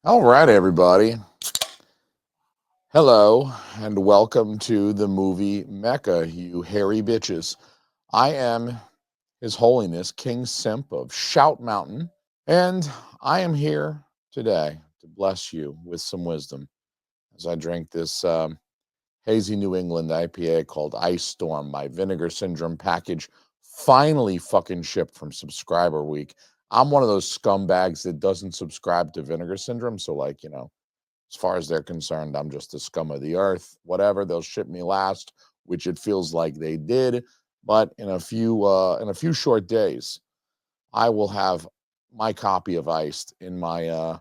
All right, everybody. Hello, and welcome to the movie Mecca, you hairy bitches. I am His Holiness King Simp of Shout Mountain, and I am here today to bless you with some wisdom as I drink this hazy New England IPA called Ice Storm. My Vinegar Syndrome package finally fucking shipped from Subscriber Week. I'm one of those scumbags that doesn't subscribe to Vinegar Syndrome, so as far as they're concerned, I'm just the scum of the earth. Whatever, they'll ship me last, which it feels like they did. But in a few short days, I will have my copy of Iced in my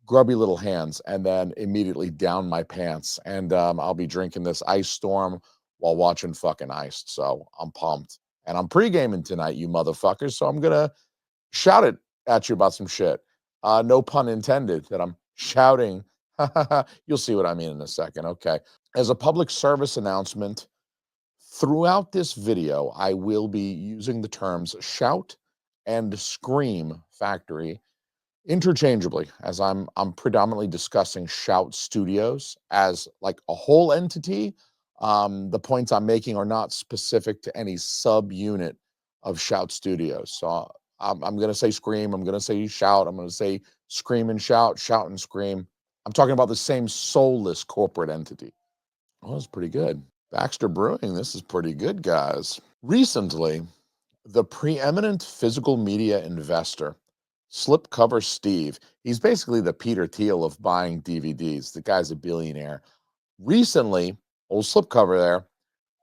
grubby little hands, and then immediately down my pants, and I'll be drinking this Ice Storm while watching fucking Iced. So I'm pumped, and I'm pre-gaming tonight, you motherfuckers. So I'm gonna shout it at you about some shit. No pun intended that I'm shouting. You'll see what I mean in a second. Okay. As a public service announcement, throughout this video, I will be using the terms shout and scream factory interchangeably, as I'm predominantly discussing Shout Studios as like a whole entity. The points I'm making are not specific to any subunit of Shout Studios. So I'm going to say scream, I'm going to say shout, I'm going to say scream and shout and scream. I'm talking about the same soulless corporate entity. Oh, that's pretty good. Baxter Brewing, this is pretty good, guys. Recently, the preeminent physical media investor, Slipcover Steve, he's basically the Peter Thiel of buying DVDs. The guy's a billionaire. Recently, old Slipcover there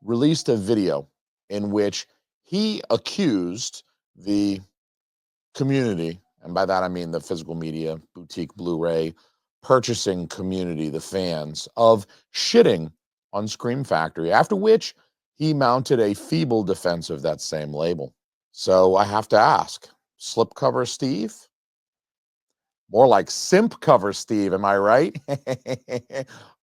released a video in which he accused the community, and by that I mean the physical media, boutique Blu-ray purchasing community, the fans, of shitting on Scream Factory, after which he mounted a feeble defense of that same label. So I have to ask, Slipcover Steve? More like Simp Cover Steve, am I right?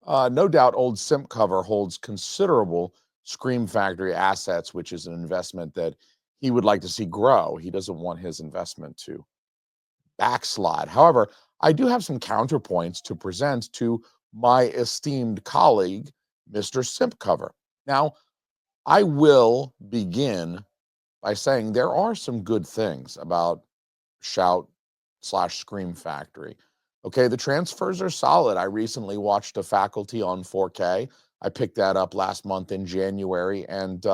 No doubt old Simp Cover holds considerable Scream Factory assets, which is an investment that he would like to see grow. He doesn't want his investment to backslide. However, I do have some counterpoints to present to my esteemed colleague, Mr. Simp Cover. Now, I will begin by saying there are some good things about Shout/Scream Factory. Okay, the transfers are solid. I recently watched a Faculty on 4K. I picked that up last month in January, and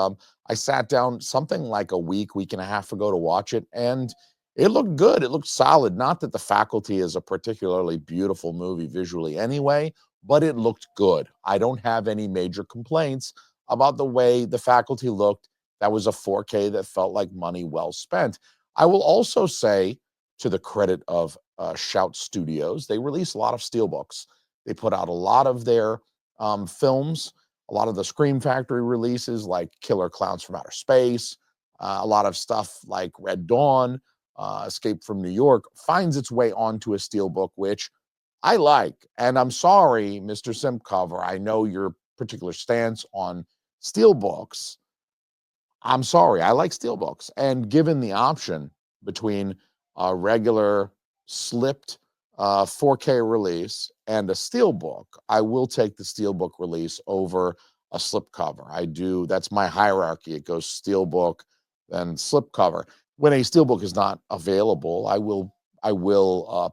I sat down something like a week and a half ago to watch it, and it looked good. It looked solid. Not that the Faculty is a particularly beautiful movie visually anyway, but it looked good. I don't have any major complaints about the way the Faculty looked. That was a 4K that felt like money well spent. I will also say, to the credit of Shout Studios, they release a lot of steelbooks. They put out a lot of their films, a lot of the Scream Factory releases, like Killer Clowns from Outer Space, a lot of stuff like Red Dawn, Escape from New York, finds its way onto a steelbook, which I like. And I'm sorry, Mr. Simpcover, I know your particular stance on steelbooks. I'm sorry, I like steelbooks. And given the option between a regular slipped 4K release and a steelbook, I will take the steelbook release over a slipcover. I do. That's my hierarchy. It goes steelbook, then slipcover. When a steelbook is not available, I will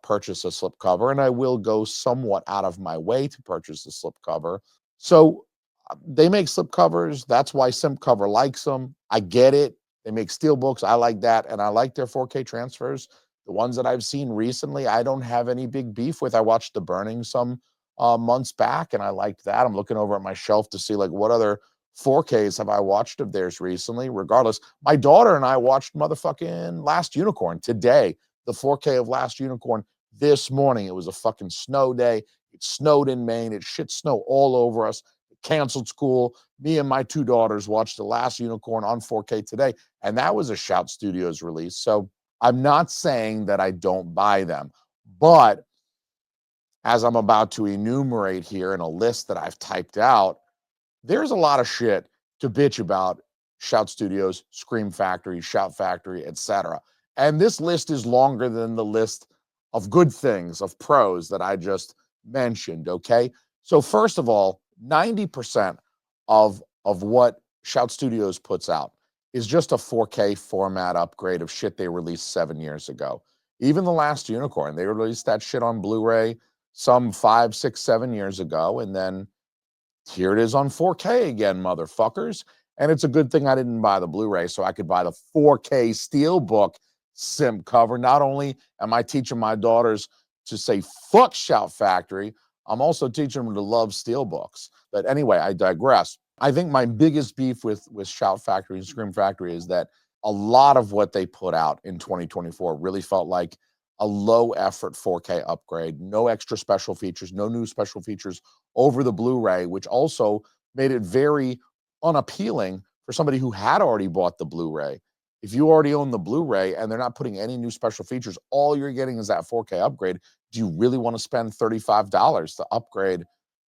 purchase a slipcover, and I will go somewhat out of my way to purchase a slipcover. So they make slipcovers. That's why Simpcover likes them. I get it. They make steel books. I like that. And I like their 4K transfers. The ones that I've seen recently, I don't have any big beef with. I watched The Burning some months back, and I liked that. I'm looking over at my shelf to see like what other 4Ks have I watched of theirs recently. Regardless, my daughter and I watched motherfucking Last Unicorn today, the 4K of Last Unicorn this morning. It was a fucking snow day. It snowed in Maine. It shit snow all over us. Canceled school. Me and my two daughters watched The Last Unicorn on 4K today, and that was a Shout Studios release. So I'm not saying that I don't buy them, but as I'm about to enumerate here in a list that I've typed out, there's a lot of shit to bitch about Shout Studios, Scream Factory, Shout Factory, etc. And this list is longer than the list of good things, of pros that I just mentioned, okay? So first of all, 90% of what Shout Studios puts out is just a 4K format upgrade of shit they released 7 years ago. Even The Last Unicorn, they released that shit on Blu-ray some 5, 6, 7 years ago, and then here it is on 4K again, motherfuckers. And it's a good thing I didn't buy the Blu-ray so I could buy the 4K Steelbook simp cover. Not only am I teaching my daughters to say fuck Shout Factory, I'm also teaching them to love Steelbooks. But anyway, I digress. I think my biggest beef with Shout Factory and Scream Factory is that a lot of what they put out in 2024 really felt like a low effort 4K upgrade, no extra special features, no new special features over the Blu-ray, which also made it very unappealing for somebody who had already bought the Blu-ray. If you already own the Blu-ray and they're not putting any new special features, all you're getting is that 4K upgrade. Do you really want to spend $35 to upgrade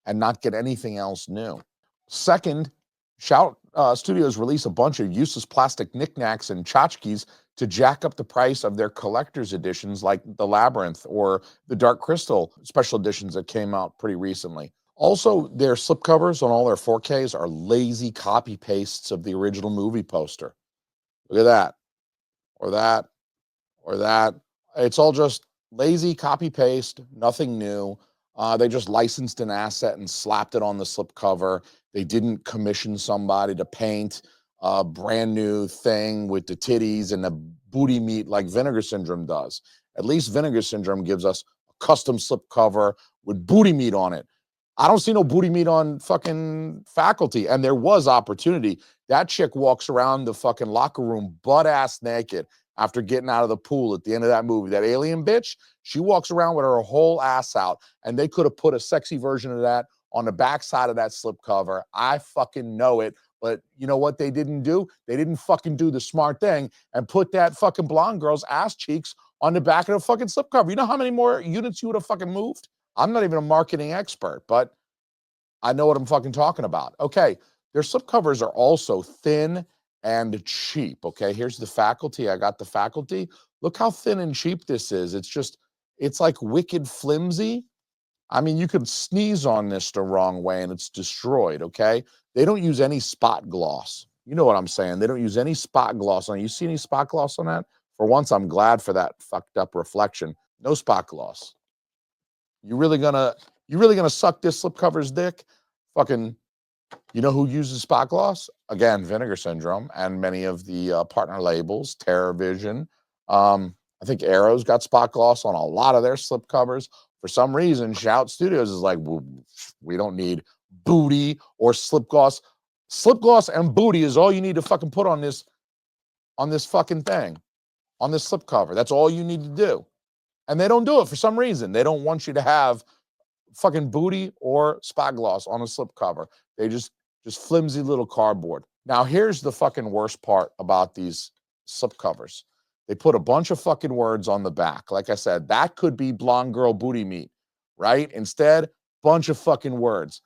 and not get anything else new? Second, Shout Studios release a bunch of useless plastic knickknacks and tchotchkes to jack up the price of their collector's editions like the Labyrinth or the Dark Crystal special editions that came out pretty recently. Also, their slipcovers on all their 4Ks are lazy copy pastes of the original movie poster. Look at that, or that, or that. It's all just lazy copy paste, nothing new. They just licensed an asset and slapped it on the slipcover. They didn't commission somebody to paint a brand new thing with the titties and the booty meat like Vinegar Syndrome does. At least Vinegar Syndrome gives us a custom slipcover with booty meat on it. I don't see no booty meat on fucking Faculty. And there was opportunity. That chick walks around the fucking locker room butt ass naked after getting out of the pool at the end of that movie. That alien bitch, she walks around with her whole ass out. And they could have put a sexy version of that on the backside of that slipcover. I fucking know it. But you know what they didn't do? They didn't fucking do the smart thing and put that fucking blonde girl's ass cheeks on the back of the fucking slipcover. You know how many more units you would have fucking moved? I'm not even a marketing expert, but I know what I'm fucking talking about. Okay, their slipcovers are also thin and cheap. Okay, here's the Faculty. I got the Faculty. Look how thin and cheap this is. It's like wicked flimsy. I mean, you could sneeze on this the wrong way and it's destroyed, okay? They don't use any spot gloss. You know what I'm saying? They don't use any spot gloss on it. You see any spot gloss on that? For once, I'm glad for that fucked up reflection. No spot gloss. You really gonna suck this slipcover's dick? Fucking, you know who uses spot gloss? Again, Vinegar Syndrome and many of the partner labels, Terror Vision. I think Arrow's got spot gloss on a lot of their slipcovers. For some reason, Shout Studios is like, well, we don't need booty or slip gloss. Slip gloss and booty is all you need to fucking put on this fucking thing, on this slipcover. That's all you need to do. And they don't do it for some reason. They don't want you to have fucking booty or spot gloss on a slipcover. They just flimsy little cardboard. Now here's the fucking worst part about these slipcovers. They put a bunch of fucking words on the back. Like I said, that could be blonde girl booty meat, right? Instead, bunch of fucking words.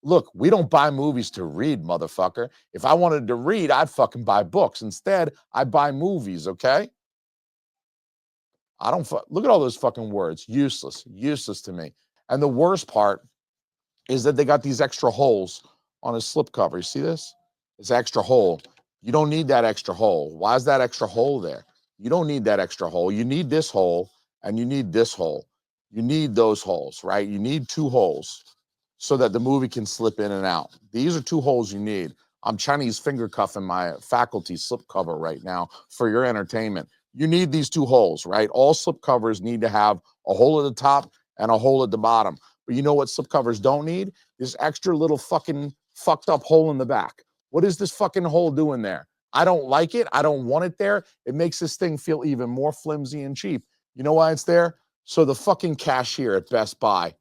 Look, we don't buy movies to read, motherfucker. If I wanted to read, I'd fucking buy books. Instead, I buy movies, okay? I don't look at all those fucking words. Useless to me. And the worst part is that they got these extra holes on his slipcover. You see this? This extra hole. You don't need that extra hole. Why is that extra hole there? You don't need that extra hole. You need this hole and you need this hole. You need those holes, right? You need two holes so that the movie can slip in and out. These are two holes you need. I'm Chinese finger cuffing my Faculty slipcover right now for your entertainment. You need these two holes, right? All slipcovers need to have a hole at the top and a hole at the bottom. But you know what slipcovers don't need? This extra little fucking fucked up hole in the back. What is this fucking hole doing there? I don't like it. I don't want it there. It makes this thing feel even more flimsy and cheap. You know why it's there? So the fucking cashier at Best Buy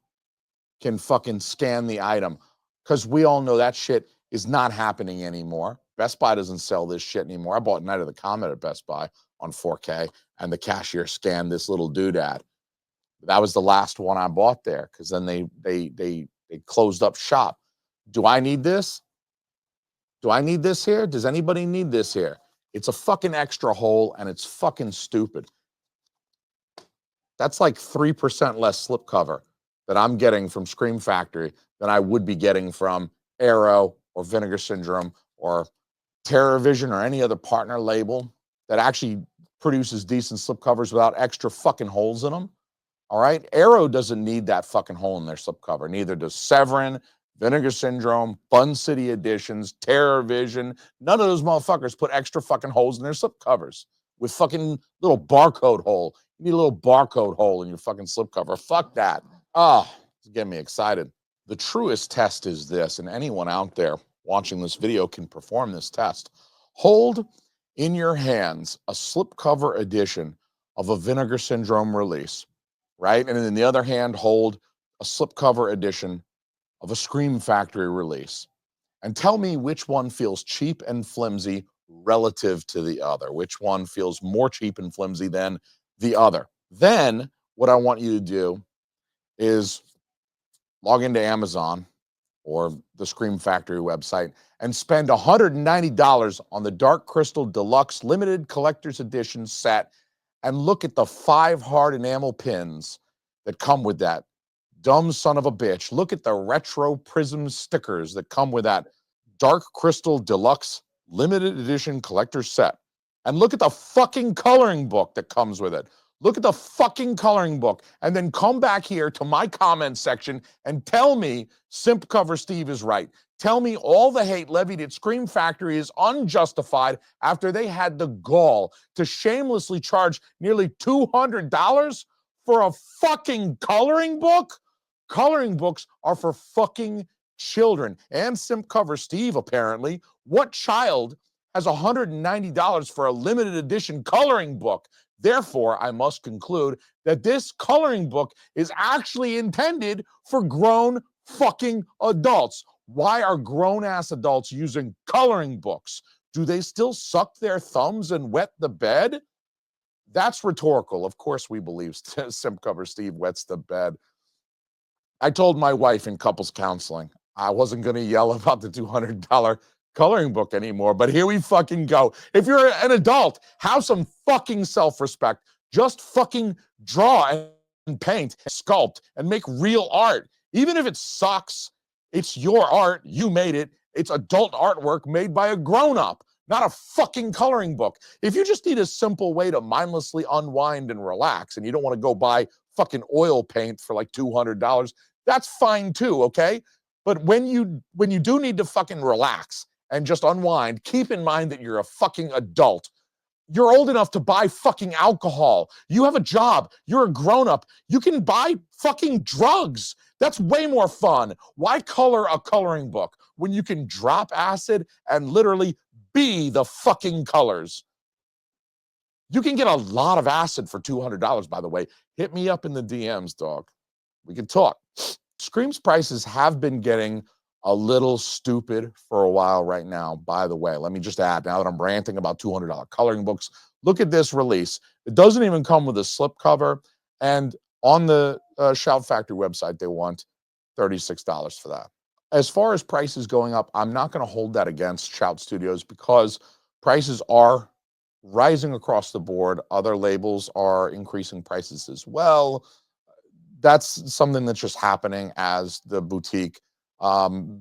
can fucking scan the item. Because we all know that shit is not happening anymore. Best Buy doesn't sell this shit anymore. I bought Night of the Comet at Best Buy on 4K, and the cashier scanned this little doodad. That was the last one I bought there because then they closed up shop. Do I need this? Do I need this here? Does anybody need this here? It's a fucking extra hole and it's fucking stupid. That's like 3% less slipcover that I'm getting from Scream Factory than I would be getting from Arrow or Vinegar Syndrome or Terror Vision or any other partner label that actually produces decent slipcovers without extra fucking holes in them. All right. Arrow doesn't need that fucking hole in their slipcover. Neither does Severin, Vinegar Syndrome, Fun City Editions, Terror Vision. None of those motherfuckers put extra fucking holes in their slipcovers with fucking little barcode hole. You need a little barcode hole in your fucking slipcover. Fuck that. Ah, it's getting me excited. The truest test is this, and anyone out there watching this video can perform this test. Hold in your hands a slipcover edition of a Vinegar Syndrome release, right? And in the other hand, hold a slipcover edition of a Scream Factory release. And tell me which one feels cheap and flimsy relative to the other. Which one feels more cheap and flimsy than the other? Then what I want you to do is log into Amazon or the Scream Factory website and spend $190 on the Dark Crystal Deluxe Limited Collector's Edition set and look at the 5 hard enamel pins that come with that. Dumb son of a bitch. Look at the retro prism stickers that come with that Dark Crystal Deluxe Limited Edition Collector's set. And look at the fucking coloring book that comes with it. Look at the fucking coloring book and then come back here to my comment section and tell me Slipcover Steve is right. Tell me all the hate levied at Scream Factory is unjustified after they had the gall to shamelessly charge nearly $200 for a fucking coloring book? Coloring books are for fucking children. And Slipcover Steve, apparently. What child has $190 for a limited edition coloring book? Therefore, I must conclude that this coloring book is actually intended for grown fucking adults. Why are grown-ass adults using coloring books? Do they still suck their thumbs and wet the bed? That's rhetorical. Of course we believe Slipcover Steve wets the bed. I told my wife in couples counseling I wasn't going to yell about the $200 coloring book anymore, but here we fucking go. If you're an adult, have some fucking self-respect. Just fucking draw and paint, and sculpt, and make real art. Even if it sucks, it's your art. You made it. It's adult artwork made by a grown-up, not a fucking coloring book. If you just need a simple way to mindlessly unwind and relax, and you don't want to go buy fucking oil paint for like $200, that's fine too, okay? But when you do need to fucking relax and just unwind, keep in mind that you're a fucking adult. You're old enough to buy fucking alcohol. You have a job. You're a grown-up. You can buy fucking drugs. That's way more fun. Why color a coloring book when you can drop acid and literally be the fucking colors? You can get a lot of acid for $200, by the way. Hit me up in the DMs, dog. We can talk. Scream's prices have been getting a little stupid for a while right now, by the way. Let me just add, now that I'm ranting about $200 coloring books, look at this release. It doesn't even come with a slipcover, and on the Shout Factory website, they want $36 for that. As far as prices going up, I'm not going to hold that against Shout Studios because prices are rising across the board. Other labels are increasing prices as well. That's something that's just happening as the boutique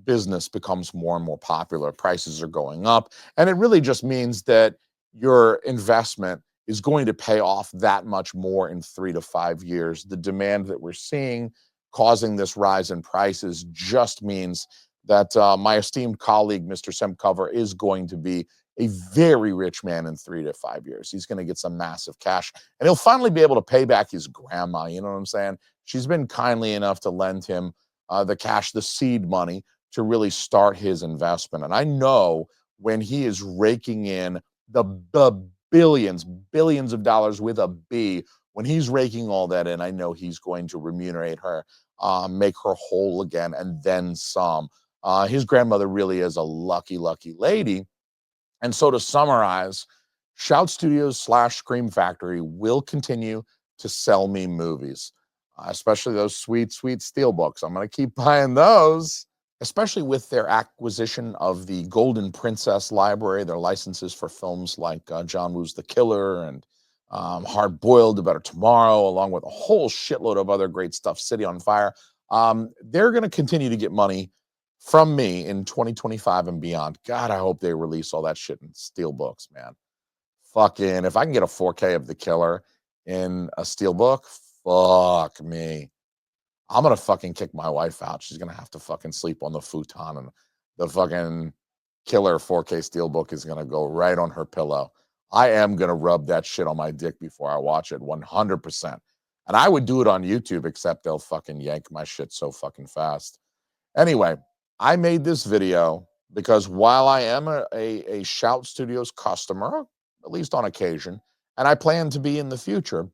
business becomes more and more popular. Prices are going up, and it really just means that your investment is going to pay off that much more in 3 to 5 years. The demand that we're seeing causing this rise in prices just means that my esteemed colleague, Mr. Slipcover, is going to be a very rich man in 3 to 5 years. He's going to get some massive cash, and he'll finally be able to pay back his grandma. You know what I'm saying? She's been kindly enough to lend him the cash, the seed money, to really start his investment. And I know when he is raking in the billions of dollars with a B, when he's raking all that in, I know he's going to remunerate her, make her whole again, and then some. His grandmother really is a lucky, lucky lady. And so to summarize, Shout Studios / Scream Factory will continue to sell me movies, especially those sweet, sweet steelbooks. I'm going to keep buying those, especially with their acquisition of the Golden Princess library, their licenses for films like John Woo's The Killer and Hard Boiled, A Better Tomorrow, along with a whole shitload of other great stuff, City on Fire. They're going to continue to get money from me in 2025 and beyond. God, I hope they release all that shit in steelbooks, man. Fucking, if I can get a 4K of The Killer in a steelbook, fuck me. I'm gonna fucking kick my wife out. She's gonna have to fucking sleep on the futon, and the fucking Killer 4K steelbook is gonna go right on her pillow. I am gonna rub that shit on my dick before I watch it, 100%. And I would do it on YouTube, except they'll fucking yank my shit so fucking fast. Anyway, I made this video because while I am a Shout Studios customer, at least on occasion, and I plan to be in the future,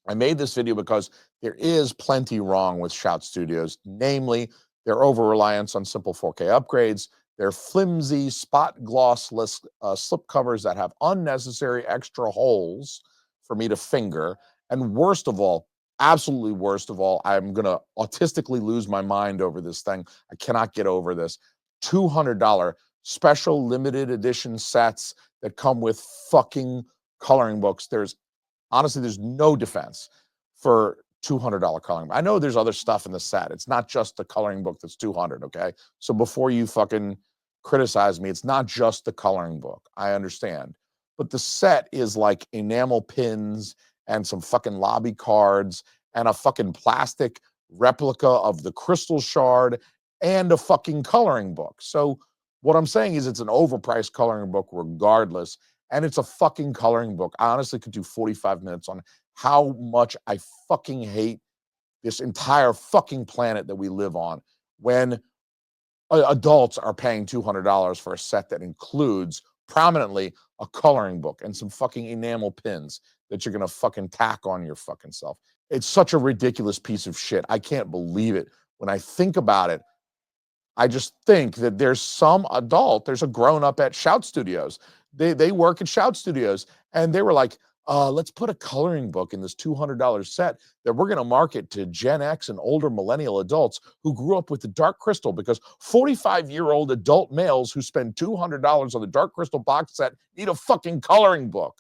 I made this video because there is plenty wrong with Shout Studios, namely their over-reliance on simple 4K upgrades, their flimsy, spot glossless slip covers that have unnecessary extra holes for me to finger, and worst of all, absolutely worst of all, I'm going to autistically lose my mind over this thing. I cannot get over this. $200 special limited edition sets that come with fucking coloring books. Honestly, there's no defense for $200 coloring book. I know there's other stuff in the set. It's not just the coloring book that's $200, okay? So before you fucking criticize me, it's not just the coloring book. I understand. But the set is like enamel pins and some fucking lobby cards and a fucking plastic replica of the crystal shard and a fucking coloring book. So what I'm saying is it's an overpriced coloring book regardless, and it's a fucking coloring book. I honestly could do 45 minutes on how much I fucking hate this entire fucking planet that we live on when adults are paying $200 for a set that includes prominently a coloring book and some fucking enamel pins that you're gonna fucking tack on your fucking self. It's such a ridiculous piece of shit. I can't believe it. When I think about it, I just think that there's a grown up at Shout Studios. They work at Shout Studios, and they were like, let's put a coloring book in this $200 set that we're going to market to Gen X and older millennial adults who grew up with the Dark Crystal, because 45-year-old adult males who spend $200 on the Dark Crystal box set need a fucking coloring book.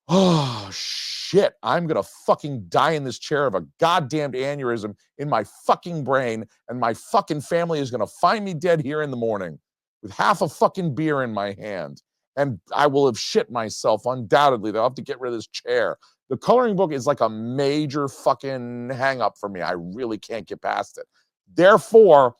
Oh, shit. I'm going to fucking die in this chair of a goddamned aneurysm in my fucking brain, and my fucking family is going to find me dead here in the morning with half a fucking beer in my hand. And I will have shit myself, undoubtedly. They'll have to get rid of this chair. The coloring book is like a major fucking hang up for me. I really can't get past it. Therefore,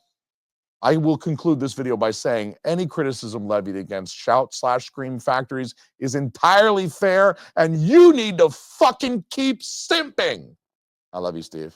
I will conclude this video by saying any criticism levied against Shout/Scream Factories is entirely fair, and you need to fucking keep simping. I love you, Steve.